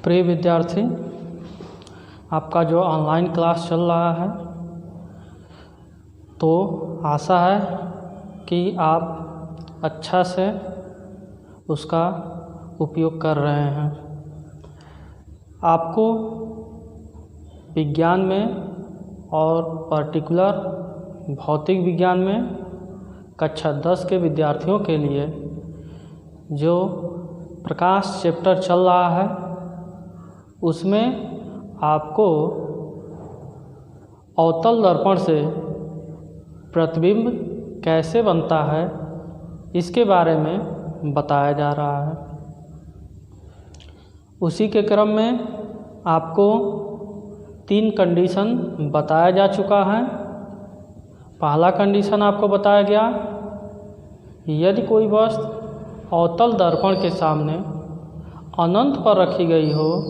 प्रिय विद्यार्थी, आपका जो ऑनलाइन क्लास चल रहा है तो आशा है कि आप अच्छा से उसका उपयोग कर रहे हैं। आपको विज्ञान में और पर्टिकुलर भौतिक विज्ञान में कक्षा 10 के विद्यार्थियों के लिए जो प्रकाश चैप्टर चल रहा है उसमें आपको अवतल दर्पण से प्रतिबिंब कैसे बनता है इसके बारे में बताया जा रहा है। उसी के क्रम में आपको 3 कंडीशन बताया जा चुका है। पहला कंडीशन आपको बताया गया, यदि कोई वस्तु अवतल दर्पण के सामने अनंत पर रखी गई हो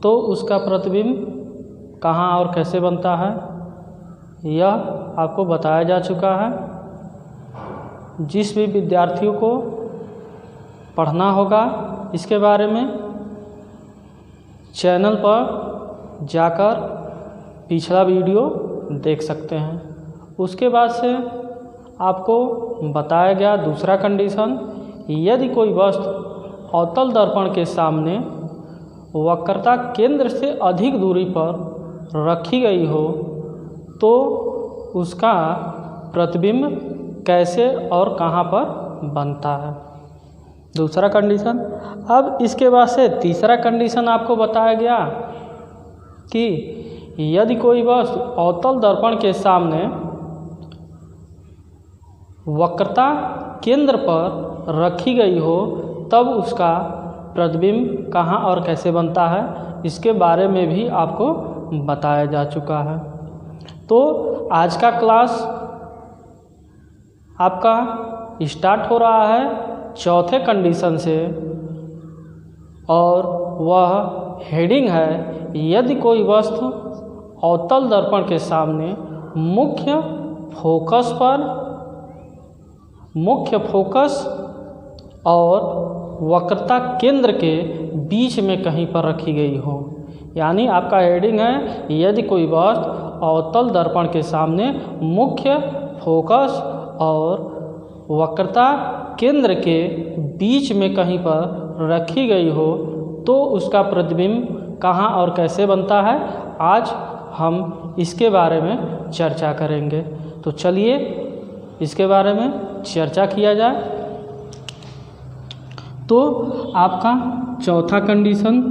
तो उसका प्रतिबिंब कहाँ और कैसे बनता है, यह आपको बताया जा चुका है। जिस भी विद्यार्थियों को पढ़ना होगा इसके बारे में चैनल पर जाकर पिछला वीडियो देख सकते हैं। उसके बाद से आपको बताया गया दूसरा कंडीशन, यदि कोई वस्तु अवतल दर्पण के सामने वक्रता केंद्र से अधिक दूरी पर रखी गई हो तो उसका प्रतिबिंब कैसे और कहाँ पर बनता है, दूसरा कंडीशन। अब इसके बाद से तीसरा कंडीशन आपको बताया गया कि यदि कोई वस्तु अवतल दर्पण के सामने वक्रता केंद्र पर रखी गई हो तब उसका प्रतिबिंब कहाँ और कैसे बनता है, इसके बारे में भी आपको बताया जा चुका है। तो आज का क्लास आपका स्टार्ट हो रहा है चौथे कंडीशन से और वह हेडिंग है, यदि कोई वस्तु अवतल दर्पण के सामने मुख्य फोकस और वक्रता केंद्र के बीच में कहीं पर रखी गई हो। यानी आपका हेडिंग है, यदि कोई वस्तु अवतल दर्पण के सामने मुख्य फोकस और वक्रता केंद्र के बीच में कहीं पर रखी गई हो तो उसका प्रतिबिंब कहाँ और कैसे बनता है, आज हम इसके बारे में चर्चा करेंगे। तो चलिए इसके बारे में चर्चा किया जाए। तो आपका चौथा कंडीशन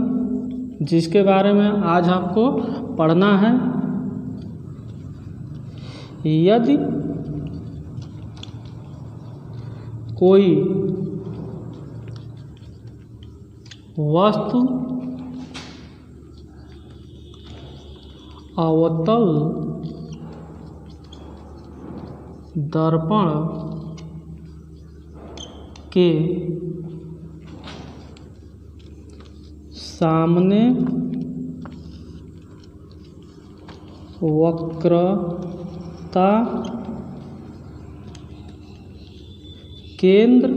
जिसके बारे में आज आपको पढ़ना है, यदि कोई वस्तु अवतल दर्पण के सामने वक्रता केंद्र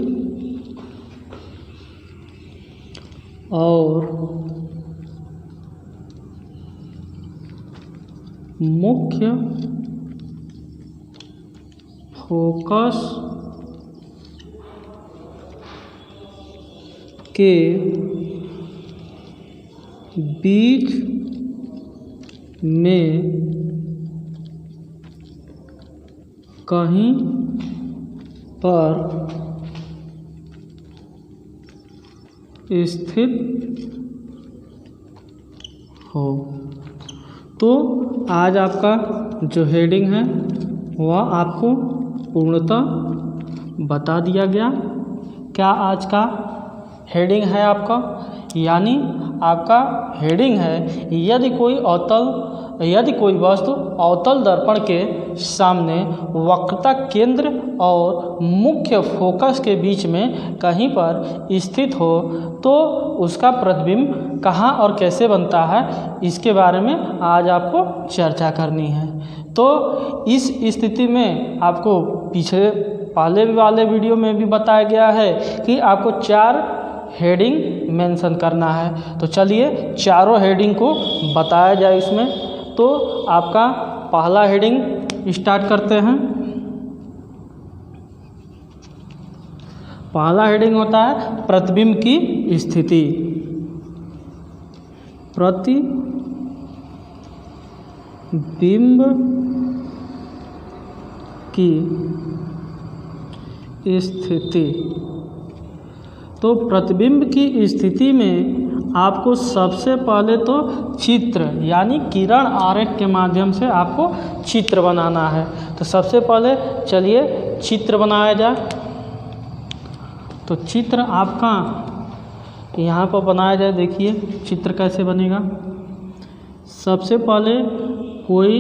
और मुख्य फोकस के बीच में कहीं पर स्थित हो। तो आज आपका जो हेडिंग है वह आपको पूर्णतः बता दिया गया। क्या आज का हेडिंग है आपका, यानी आपका हेडिंग है, यदि कोई वस्तु अवतल दर्पण के सामने वक्रता केंद्र और मुख्य फोकस के बीच में कहीं पर स्थित हो तो उसका प्रतिबिंब कहाँ और कैसे बनता है, इसके बारे में आज आपको चर्चा करनी है। तो इस स्थिति में आपको पहले वाले वीडियो में भी बताया गया है कि आपको 4 हेडिंग मेंशन करना है। तो चलिए चारों हेडिंग को बताया जाए इसमें। तो आपका पहला हेडिंग स्टार्ट करते हैं। पहला हेडिंग होता है प्रतिबिंब की स्थिति। प्रतिबिंब की स्थिति। तो प्रतिबिंब की स्थिति में आपको सबसे पहले तो चित्र यानी किरण आरेख के माध्यम से आपको चित्र बनाना है। तो सबसे पहले चलिए चित्र बनाया जाए। तो चित्र आपका यहाँ पर बनाया जाए। देखिए चित्र कैसे बनेगा। सबसे पहले कोई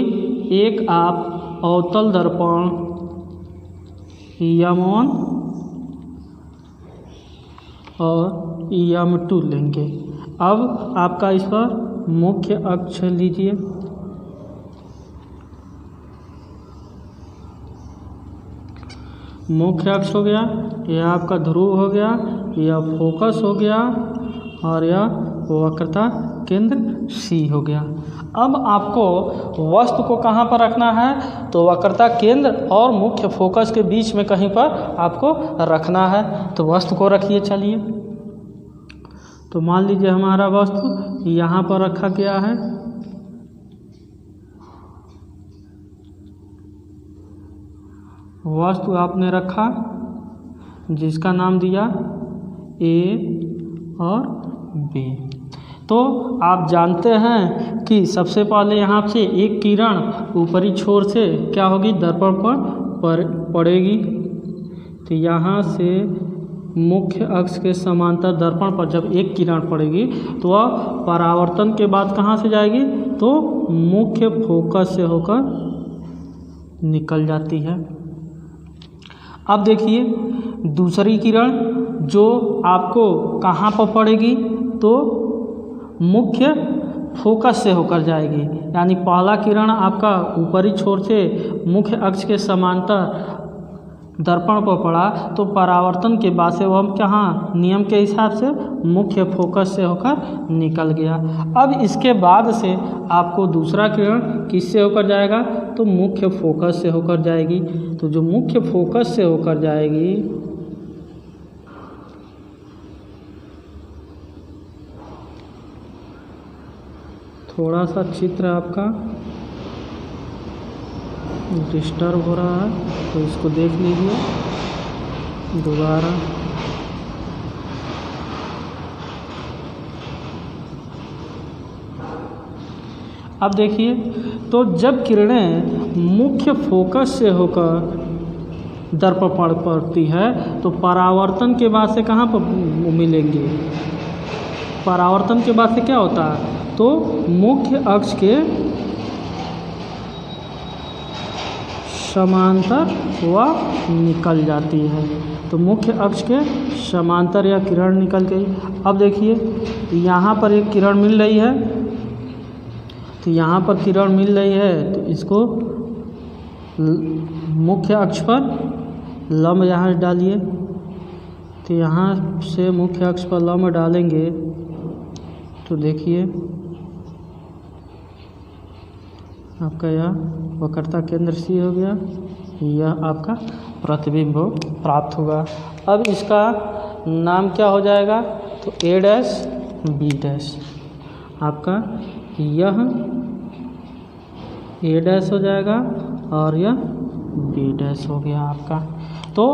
एक आप अवतल दर्पण M1 और M2 लेंगे। अब आपका इस पर मुख्य अक्ष लीजिए। मुख्य अक्ष हो गया, यह आपका ध्रुव हो गया, यह फोकस हो गया और यह वक्रता केंद्र C हो गया। अब आपको वस्तु को कहाँ पर रखना है? तो वक्रता केंद्र और मुख्य फोकस के बीच में कहीं पर आपको रखना है। तो वस्तु को रखिए। चलिए तो मान लीजिए हमारा वस्तु यहाँ पर रखा गया है। वस्तु आपने रखा जिसका नाम दिया A और B। तो आप जानते हैं कि सबसे पहले यहाँ से एक किरण ऊपरी छोर से क्या होगी? दर्पण पर पड़ेगी। तो यहाँ से मुख्य अक्ष के समांतर दर्पण पर जब एक किरण पड़ेगी तो वह परावर्तन के बाद कहाँ से जाएगी? तो मुख्य फोकस से होकर निकल जाती है। अब देखिए दूसरी किरण जो आपको कहाँ पर पड़ेगी? तो मुख्य फोकस से होकर जाएगी। यानी पहला किरण आपका ऊपरी छोर से मुख्य अक्ष के समांतर दर्पण पर पड़ा तो परावर्तन के बाद से वह कहाँ नियम के हिसाब से मुख्य फोकस से होकर निकल गया। अब इसके बाद से आपको दूसरा किरण किससे होकर जाएगा? तो मुख्य फोकस से होकर जाएगी। तो जो मुख्य फोकस से होकर जाएगी थोड़ा सा चित्र आपका डिस्टर्ब हो रहा है तो इसको देख लीजिए दोबारा। अब देखिए तो जब किरणें मुख्य फोकस से होकर दर्पण पर पड़ती है तो परावर्तन के बाद से कहाँ पर मिलेंगे? परावर्तन के बाद से क्या होता है? तो मुख्य अक्ष के समांतर वह निकल जाती है। तो मुख्य अक्ष के समांतर यह किरण निकल गई। अब देखिए यहाँ पर एक किरण मिल रही है। तो यहाँ पर किरण मिल रही है तो इसको मुख्य अक्ष पर लंब यहाँ डालिए। तो यहाँ से मुख्य अक्ष पर लंब डालेंगे तो देखिए आपका यह वक्रता केंद्र C हो गया। यह आपका प्रतिबिंब प्राप्त होगा। अब इसका नाम क्या हो जाएगा? तो A डैश B डैश। आपका यह A डैश हो जाएगा और यह B डैश हो गया आपका। तो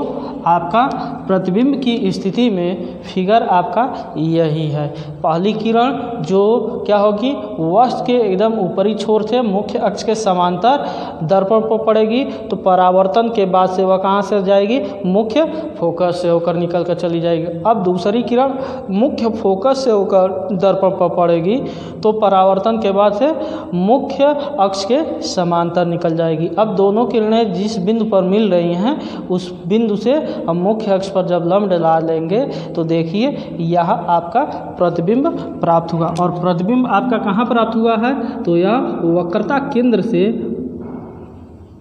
आपका प्रतिबिंब की स्थिति में फिगर आपका यही है। पहली किरण जो क्या होगी? वस्तु के एकदम ऊपरी छोर से मुख्य अक्ष के समांतर दर्पण पर पड़ेगी तो परावर्तन के बाद से वह कहाँ से जाएगी? मुख्य फोकस से होकर निकल कर चली जाएगी। अब दूसरी किरण मुख्य फोकस से होकर दर्पण पर पड़ेगी तो परावर्तन के बाद से मुख्य अक्ष के समांतर निकल जाएगी। अब दोनों किरणें जिस बिंदु पर मिल रही हैं उस बिंदु से हम मुख्य अक्ष पर जब लंब डला लेंगे तो देखिए यह आपका प्रतिबिंब प्राप्त हुआ। और प्रतिबिंब आपका कहाँ प्राप्त हुआ है? तो यह वक्रता केंद्र से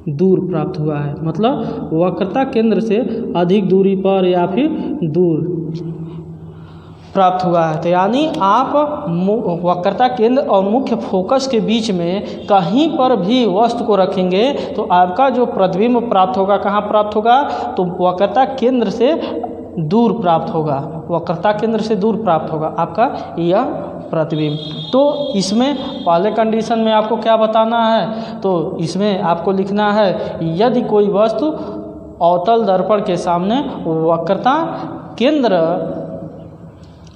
दूर प्राप्त हुआ है। मतलब वक्रता केंद्र से अधिक दूरी पर या फिर दूर प्राप्त हुआ है। तो यानी आप वक्रता केंद्र और मुख्य फोकस के बीच में कहीं पर भी वस्तु को रखेंगे तो आपका जो प्रतिबिंब प्राप्त होगा, कहाँ प्राप्त होगा, तो वक्रता केंद्र से दूर प्राप्त होगा, वक्रता केंद्र से दूर प्राप्त होगा आपका यह प्रतिबिंब। तो इसमें पहले कंडीशन में आपको क्या बताना है, तो इसमें आपको लिखना है यदि कोई वस्तु अवतल दर्पण के सामने वक्रता केंद्र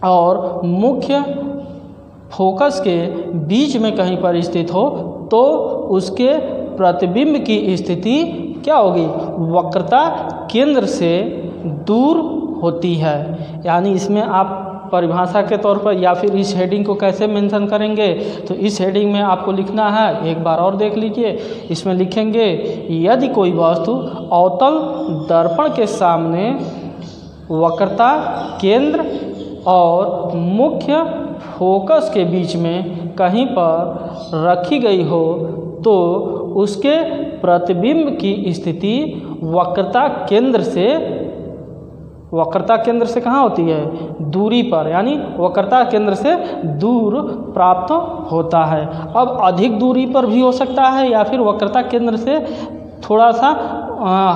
और मुख्य फोकस के बीच में कहीं पर स्थित हो तो उसके प्रतिबिंब की स्थिति क्या होगी, वक्रता केंद्र से दूर होती है। यानी इसमें आप परिभाषा के तौर पर या फिर इस हेडिंग को कैसे मेंशन करेंगे, तो इस हेडिंग में आपको लिखना है, एक बार और देख लीजिए, इसमें लिखेंगे यदि कोई वस्तु अवतल दर्पण के सामने वक्रता केंद्र और मुख्य फोकस के बीच में कहीं पर रखी गई हो तो उसके प्रतिबिंब की स्थिति वक्रता केंद्र से कहाँ होती है, दूरी पर, यानी वक्रता केंद्र से दूर प्राप्त होता है। अब अधिक दूरी पर भी हो सकता है या फिर वक्रता केंद्र से थोड़ा सा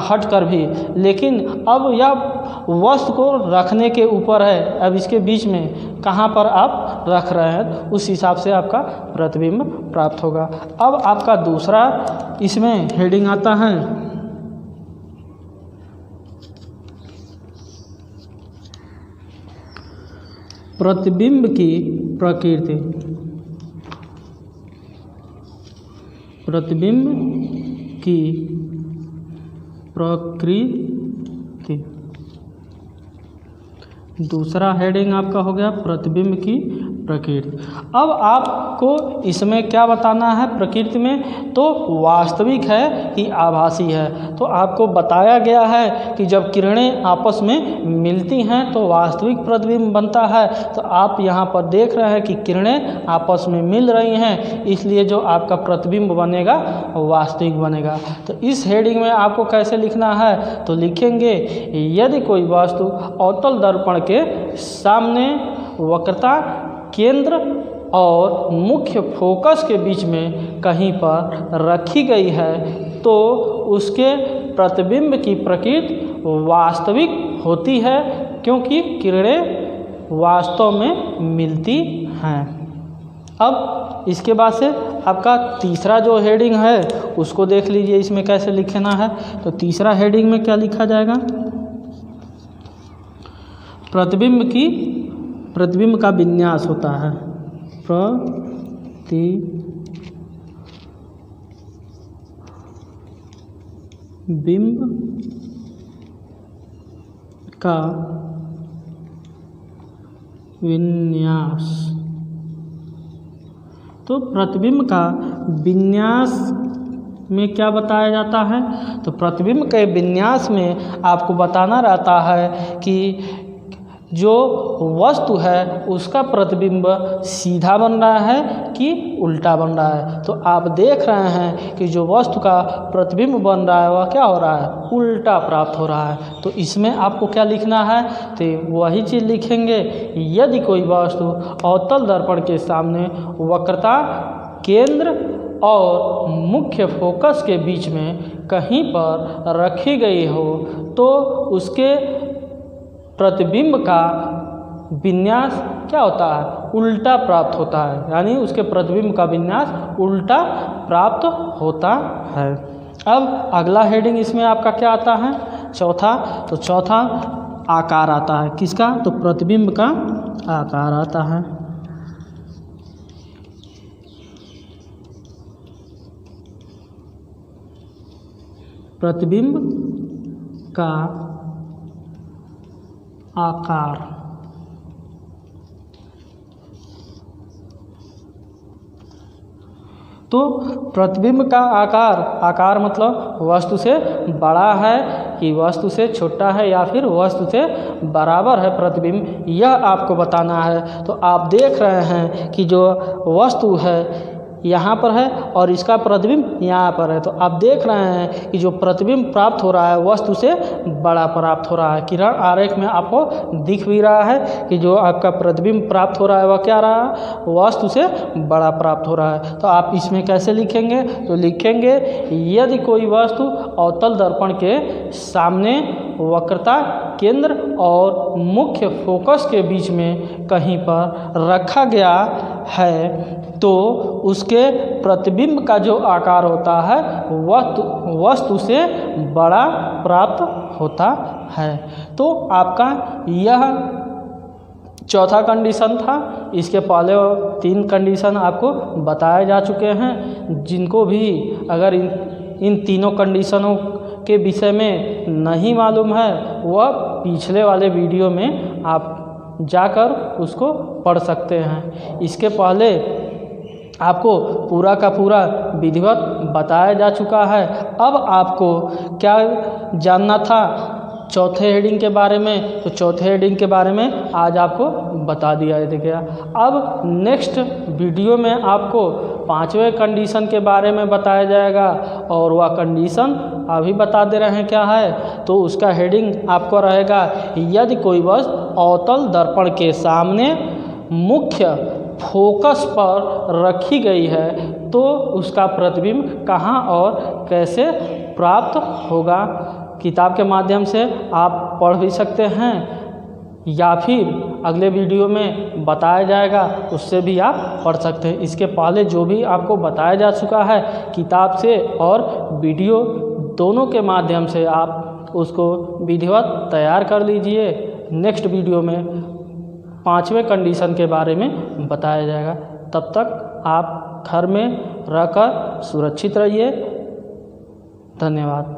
हट कर भी, लेकिन अब यह वस्तु को रखने के ऊपर है, अब इसके बीच में कहाँ पर आप रख रहे हैं उस हिसाब से आपका प्रतिबिंब प्राप्त होगा। अब आपका दूसरा इसमें हेडिंग आता है प्रतिबिंब की प्रकृति। प्रतिबिंब की प्रकृति, दूसरा हेडिंग आपका हो गया प्रतिबिंब की प्रकृति। अब आपको इसमें क्या बताना है, प्रकृति में तो वास्तविक है कि आभासी है। तो आपको बताया गया है कि जब किरणें आपस में मिलती हैं तो वास्तविक प्रतिबिंब बनता है। तो आप यहाँ पर देख रहे हैं कि किरणें आपस में मिल रही हैं, इसलिए जो आपका प्रतिबिंब बनेगा वास्तविक बनेगा। तो इस हेडिंग में आपको कैसे लिखना है, तो लिखेंगे यदि कोई वस्तु अवतल दर्पण के सामने वक्रता केंद्र और मुख्य फोकस के बीच में कहीं पर रखी गई है तो उसके प्रतिबिंब की प्रकृति वास्तविक होती है, क्योंकि किरणें वास्तव में मिलती हैं। अब इसके बाद से आपका तीसरा जो हेडिंग है उसको देख लीजिए, इसमें कैसे लिखना है। तो तीसरा हेडिंग में क्या लिखा जाएगा, प्रतिबिंब का विन्यास होता है। प्रतिबिंब का विन्यास। तो प्रतिबिंब का विन्यास में क्या बताया जाता है, तो प्रतिबिंब के विन्यास में आपको बताना रहता है कि जो वस्तु है उसका प्रतिबिंब सीधा बन रहा है कि उल्टा बन रहा है। तो आप देख रहे हैं कि जो वस्तु का प्रतिबिंब बन रहा है वह क्या हो रहा है, उल्टा प्राप्त हो रहा है। तो इसमें आपको क्या लिखना है, तो वही चीज़ लिखेंगे यदि कोई वस्तु अवतल दर्पण के सामने वक्रता केंद्र और मुख्य फोकस के बीच में कहीं पर रखी गई हो तो उसके प्रतिबिंब का विन्यास क्या होता है, उल्टा प्राप्त होता है। यानी उसके प्रतिबिंब का विन्यास उल्टा प्राप्त होता है। अब अगला हेडिंग इसमें आपका क्या आता है, चौथा। तो चौथा आकार आता है, किसका, तो प्रतिबिंब का आकार आता है। प्रतिबिंब का आकार। तो प्रतिबिंब का आकार मतलब वस्तु से बड़ा है कि वस्तु से छोटा है या फिर वस्तु से बराबर है प्रतिबिंब, यह आपको बताना है। तो आप देख रहे हैं कि जो वस्तु है यहाँ पर है और इसका प्रतिबिंब यहाँ पर है। तो आप देख रहे हैं कि जो प्रतिबिंब प्राप्त हो रहा है वस्तु से बड़ा प्राप्त हो रहा है। किरण आरेख में आपको दिख भी रहा है कि जो आपका प्रतिबिंब प्राप्त हो रहा है वह क्या रहा है, वस्तु से बड़ा प्राप्त हो रहा है। तो आप इसमें कैसे लिखेंगे, तो लिखेंगे यदि कोई वस्तु अवतल दर्पण के सामने वक्रता केंद्र और मुख्य फोकस के बीच में कहीं पर रखा गया है तो उसके प्रतिबिंब का जो आकार होता है वह वस्तु से बड़ा प्राप्त होता है। तो आपका यह चौथा कंडीशन था। इसके पहले 3 कंडीशन आपको बताए जा चुके हैं। जिनको भी अगर इन तीनों कंडीशनों के विषय में नहीं मालूम है वह पिछले वाले वीडियो में आप जाकर उसको पढ़ सकते हैं। इसके पहले आपको पूरा का पूरा विधिवत बताया जा चुका है। अब आपको क्या जानना था चौथे हेडिंग के बारे में, तो चौथे हेडिंग के बारे में आज आपको बता दिया गया। अब नेक्स्ट वीडियो में आपको 5वें कंडीशन के बारे में बताया जाएगा और वह कंडीशन अभी बता दे रहे हैं क्या है। तो उसका हेडिंग आपको रहेगा यदि कोई वस्तु अवतल दर्पण के सामने मुख्य फोकस पर रखी गई है तो उसका प्रतिबिंब कहाँ और कैसे प्राप्त होगा। किताब के माध्यम से आप पढ़ भी सकते हैं या फिर अगले वीडियो में बताया जाएगा उससे भी आप पढ़ सकते हैं। इसके पहले जो भी आपको बताया जा चुका है किताब से और वीडियो दोनों के माध्यम से आप उसको विधिवत तैयार कर लीजिए। नेक्स्ट वीडियो में 5वें कंडीशन के बारे में बताया जाएगा। तब तक आप घर में रहकर सुरक्षित रहिए। धन्यवाद।